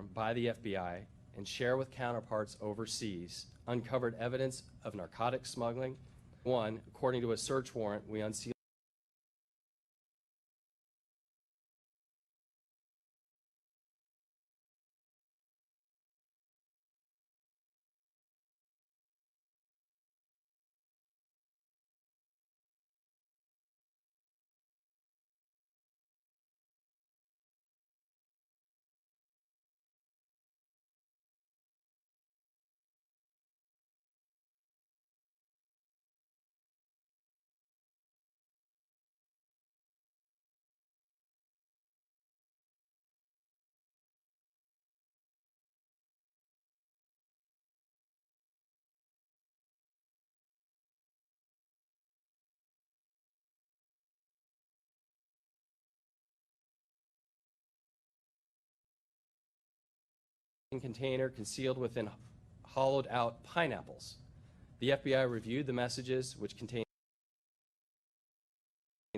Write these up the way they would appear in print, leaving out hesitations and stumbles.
firearm by the FBI and share with counterparts overseas uncovered evidence of narcotic smuggling. One, according to a search warrant, we unsealed container concealed within hollowed out pineapples. The FBI reviewed the messages, which contained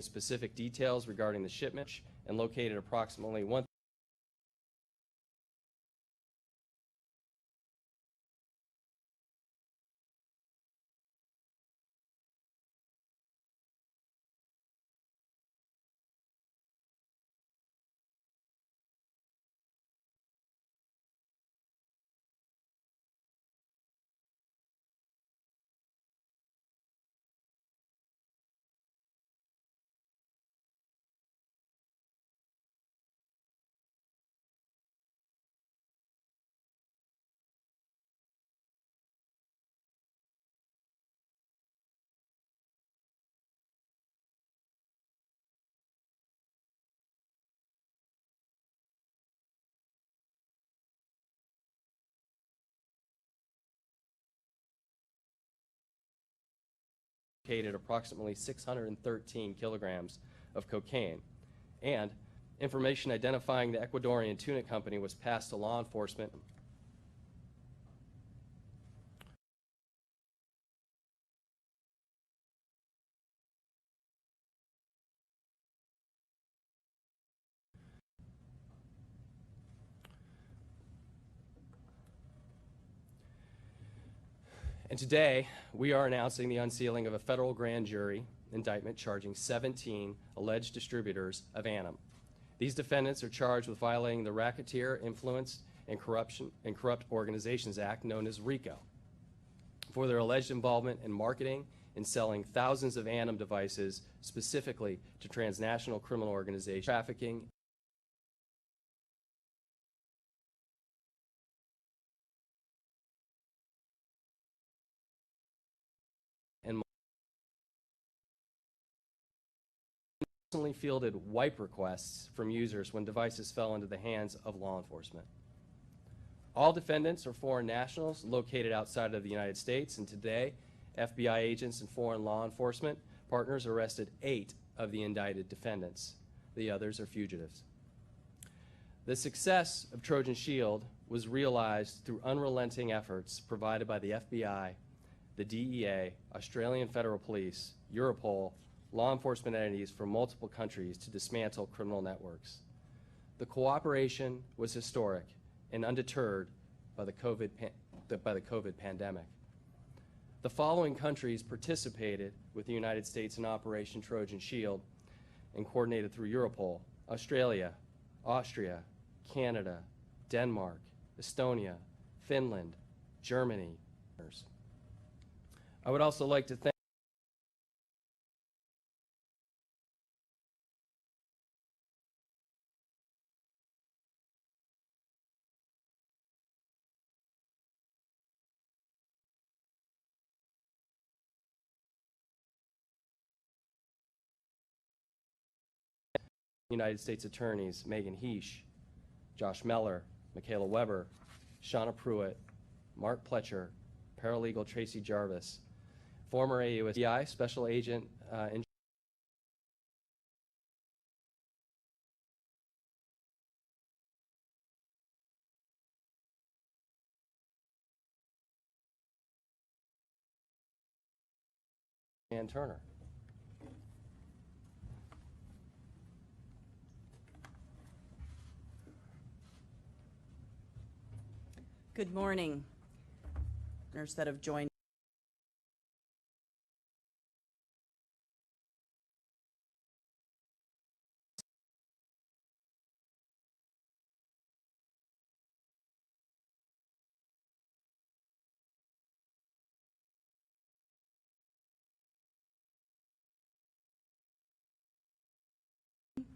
specific details regarding the shipment, and located approximately 1 located approximately 613 kilograms of cocaine, and information identifying the Ecuadorian tuna company was passed to law enforcement. And today, we are announcing the unsealing of a federal grand jury indictment charging 17 alleged distributors of Annam. These defendants are charged with violating the Racketeer, Influence, and Corrupt Organizations Act, known as RICO, for their alleged involvement in marketing and selling thousands of Annam devices specifically to transnational criminal organizations, trafficking, and recently fielded wipe requests from users when devices fell into the hands of law enforcement. All defendants are foreign nationals located outside of the United States, and today, FBI agents and foreign law enforcement partners arrested 8 of the indicted defendants. The others are fugitives. The success of Trojan Shield was realized through unrelenting efforts provided by the FBI, the DEA, Australian Federal Police, Europol, law enforcement entities from multiple countries to dismantle criminal networks. The cooperation was historic and undeterred by the COVID pandemic. The following countries participated with the United States in Operation Trojan Shield and coordinated through Europol: Australia, Austria, Canada, Denmark, Estonia, Finland, Germany. I would also like to thank United States Attorneys Megan Heesh, Josh Meller, Michaela Weber, Shauna Pruitt, Mark Pletcher, Paralegal Tracy Jarvis, former AUSBI Special Agent in Ann Turner. Good morning. That have joined.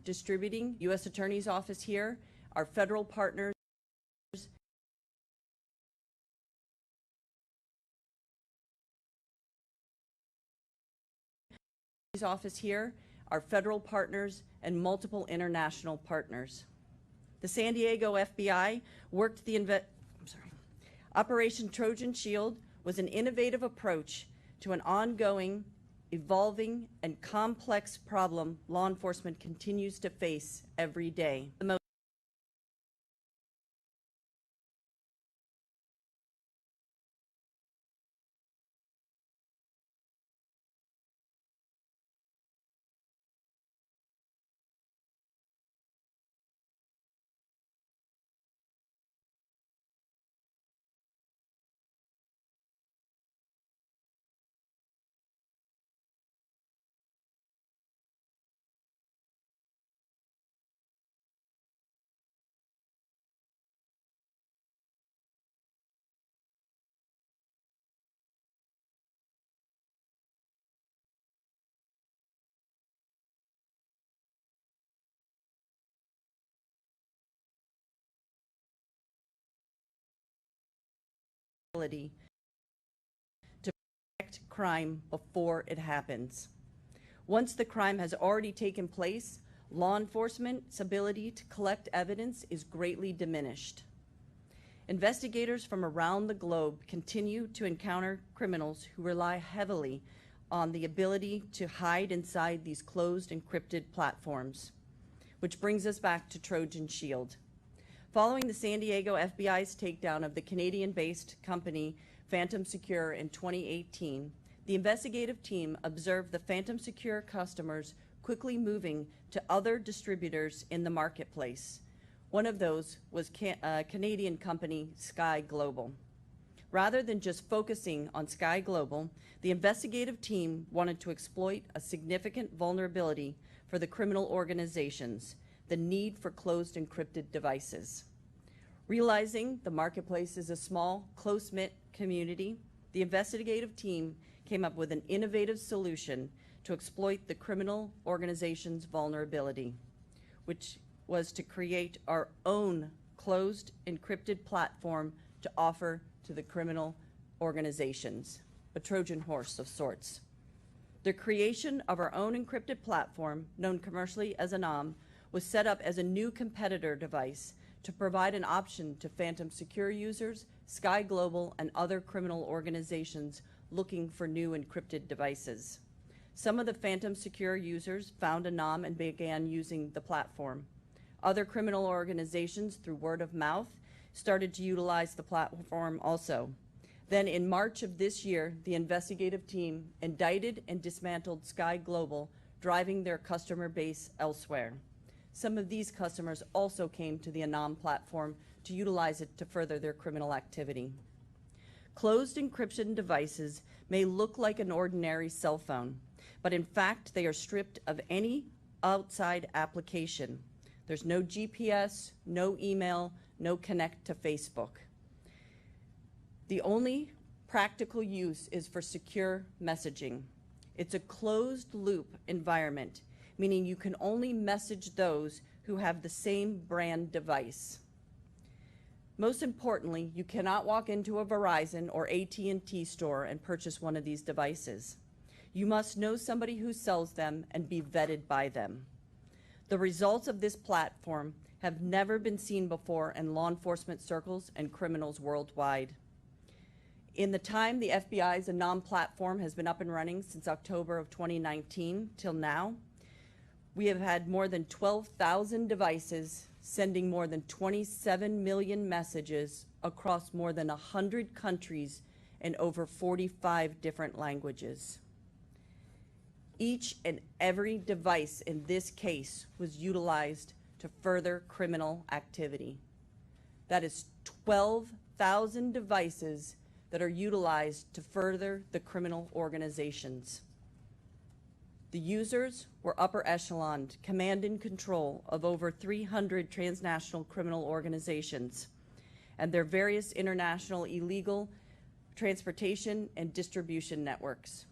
Distributing, U.S. Attorney's Office here, our federal partners, office here, our federal partners, and multiple international partners. The San Diego FBI worked Operation Trojan Shield was an innovative approach to an ongoing, evolving, and complex problem law enforcement continues to face every day. The most ability to protect crime before it happens. Once the crime has already taken place, law enforcement's ability to collect evidence is greatly diminished. Investigators from around the globe continue to encounter criminals who rely heavily on the ability to hide inside these closed, encrypted platforms, which brings us back to Trojan Shield. Following the San Diego FBI's takedown of the Canadian-based company Phantom Secure in 2018, the investigative team observed the Phantom Secure customers quickly moving to other distributors in the marketplace. One of those was Canadian company Sky Global. Rather than just focusing on Sky Global, the investigative team wanted to exploit a significant vulnerability for the criminal organizations, the need for closed encrypted devices. Realizing the marketplace is a small, close-knit community, the investigative team came up with an innovative solution to exploit the criminal organization's vulnerability, which was to create our own closed encrypted platform to offer to the criminal organizations, a Trojan horse of sorts. The creation of our own encrypted platform, known commercially as ANOM, was set up as a new competitor device to provide an option to Phantom Secure users, Sky Global, and other criminal organizations looking for new encrypted devices. Some of the Phantom Secure users found ANOM and began using the platform. Other criminal organizations, through word of mouth, started to utilize the platform also. Then in March of this year, the investigative team indicted and dismantled Sky Global, driving their customer base elsewhere. Some of these customers also came to the ANOM platform to utilize it to further their criminal activity. Closed encryption devices may look like an ordinary cell phone, but in fact they are stripped of any outside application. There's no GPS, no email, no connect to Facebook. The only practical use is for secure messaging. It's a closed loop environment, meaning you can only message those who have the same brand device. Most importantly, you cannot walk into a Verizon or AT&T store and purchase one of these devices. You must know somebody who sells them and be vetted by them. The results of this platform have never been seen before in law enforcement circles and criminals worldwide. In the time the FBI's ANOM platform has been up and running since October of 2019 till now, we have had more than 12,000 devices sending more than 27 million messages across more than 100 countries and over 45 different languages. Each and every device in this case was utilized to further criminal activity. That is 1,000 devices that are utilized to further the criminal organizations. The users were upper echelon, command and control of over 300 transnational criminal organizations and their various international illegal transportation and distribution networks.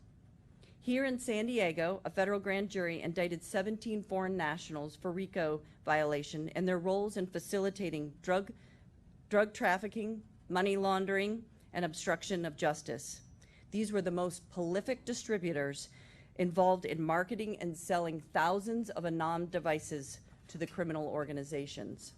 Here in San Diego, a federal grand jury indicted 17 foreign nationals for RICO violation and their roles in facilitating drug trafficking, money laundering, and obstruction of justice. These were the most prolific distributors involved in marketing and selling thousands of Anom devices to the criminal organizations.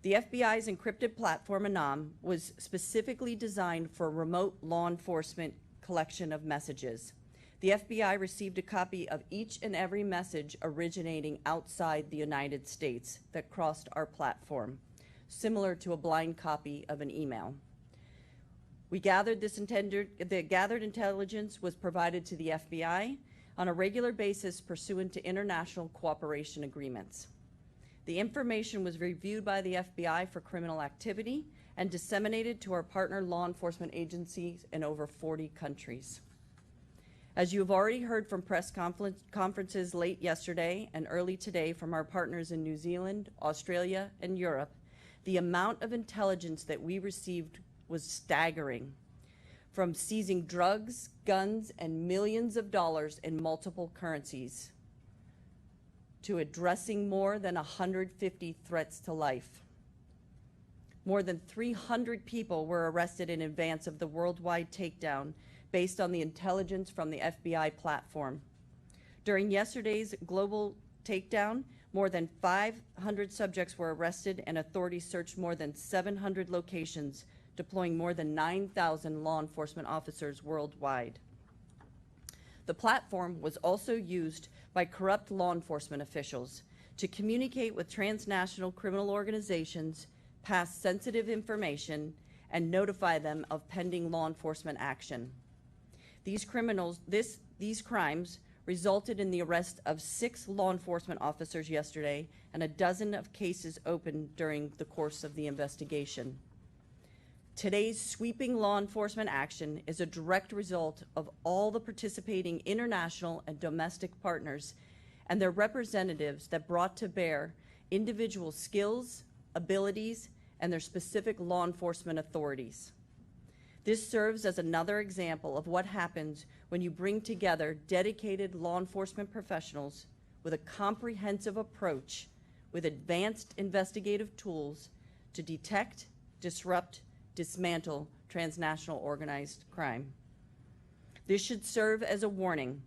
The FBI's encrypted platform Anom was specifically designed for remote law enforcement collection of messages. The FBI received a copy of each and every message originating outside the United States that crossed our platform, similar to a blind copy of an email. The gathered intelligence was provided to the FBI on a regular basis pursuant to international cooperation agreements. The information was reviewed by the FBI for criminal activity and disseminated to our partner law enforcement agencies in over 40 countries. As you have already heard from press conferences late yesterday and early today from our partners in New Zealand, Australia, and Europe, the amount of intelligence that we received was staggering. From seizing drugs, guns, and millions of dollars in multiple currencies, to addressing more than 150 threats to life. More than 300 people were arrested in advance of the worldwide takedown based on the intelligence from the FBI platform. During yesterday's global takedown, more than 500 subjects were arrested and authorities searched more than 700 locations, deploying more than 9,000 law enforcement officers worldwide. The platform was also used by corrupt law enforcement officials to communicate with transnational criminal organizations, pass sensitive information, and notify them of pending law enforcement action. These crimes resulted in the arrest of 6 law enforcement officers yesterday and a dozen of cases opened during the course of the investigation. Today's sweeping law enforcement action is a direct result of all the participating international and domestic partners and their representatives that brought to bear individual skills, abilities, and their specific law enforcement authorities. This serves as another example of what happens when you bring together dedicated law enforcement professionals with a comprehensive approach with advanced investigative tools to detect, disrupt, dismantle transnational organized crime. This should serve as a warning.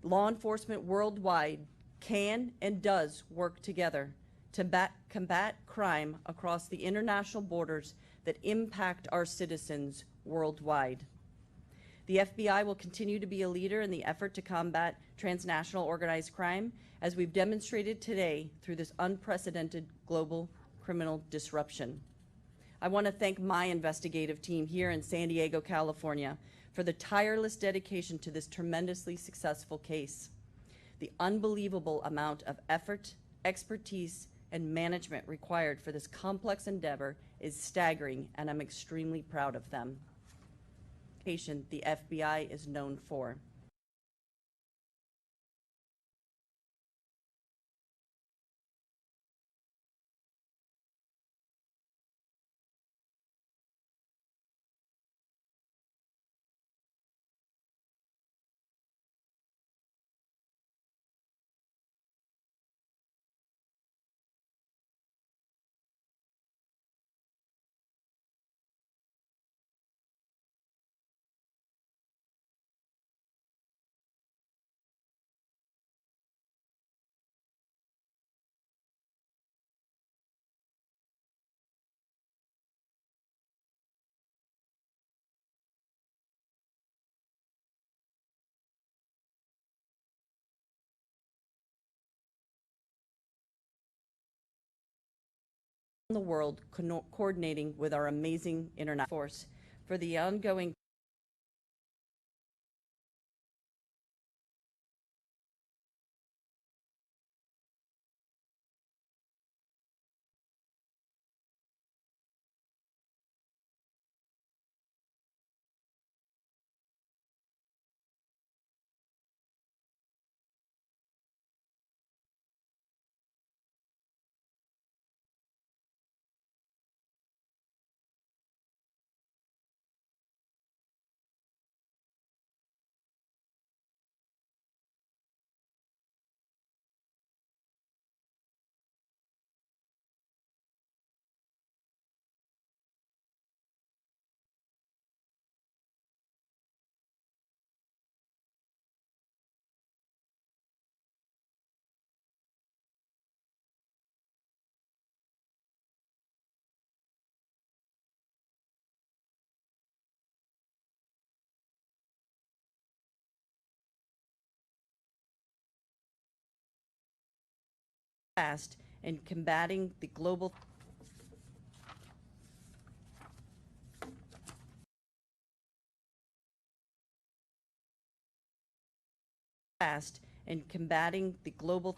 Law enforcement worldwide can and does work together to combat crime across the international borders that impact our citizens worldwide. The FBI will continue to be a leader in the effort to combat transnational organized crime, as we've demonstrated today through this unprecedented global criminal disruption. I want to thank my investigative team here in San Diego, California, for the tireless dedication to this tremendously successful case. The unbelievable amount of effort, expertise, and management required for this complex endeavor is staggering, and I'm extremely proud of them. The FBI is known for. The world coordinating with our amazing international force for the ongoing fast in combating the global fast in combating the global